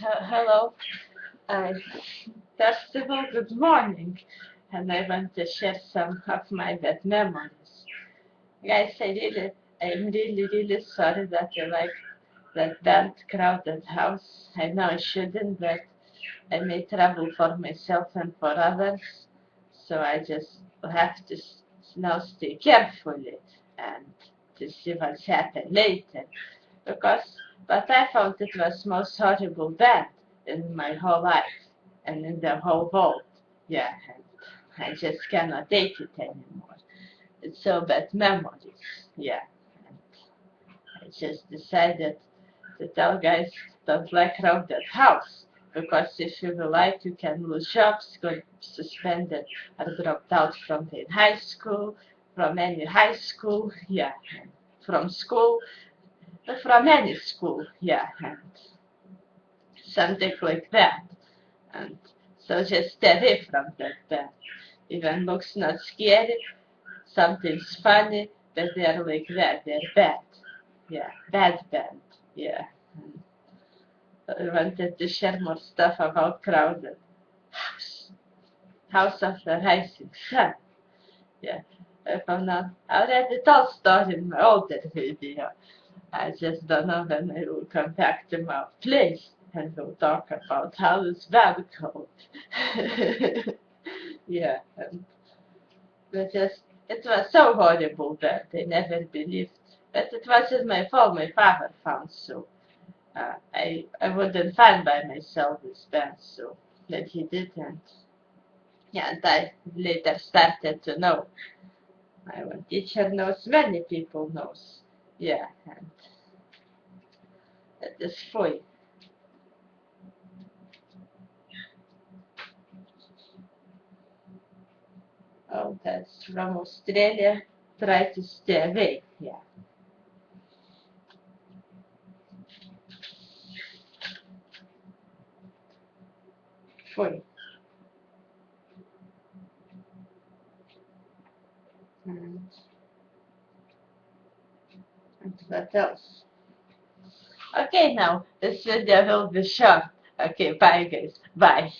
Hello. Uh, First of all, good morning. And I want to share some of my bad memories. Guys, I'm really sorry that you like that bad, crowded house. I know I shouldn't, but I made trouble for myself and for others. So I just have to now stay carefully and to see what's happened later. Because what I found it was most horrible bad in my whole life and in the whole world. Yeah, and I just cannot take it anymore. It's so bad memories. Yeah, and I just decided to tell guys don't like crowded house. Because if you will like, you can lose jobs, get suspended or dropped out from the high school, from any high school, yeah, from school, from any school, yeah, and something like that. And so just stay away from that band. Even looks not scary, something's funny, but they're like that, they're bad. Yeah, bad band. Yeah. And I wanted to share more stuff about Crowded House. House of the Rising Sun. Yeah. I found out I already told story in my older video. I just don't know when I will come back to my place and we'll talk about how it's bad cold. Yeah, and it was so horrible that I never believed. But it wasn't my fault, my father found so. I wouldn't find by myself this band, so that he didn't. Yeah, and I later started to know. My one teacher knows, many people knows. Yeah, and it is free. Oh, that's from Australia. Try to stay away. Yeah. Foi. And, and what else? Okay, now this video will be short. Okay, bye guys. Bye.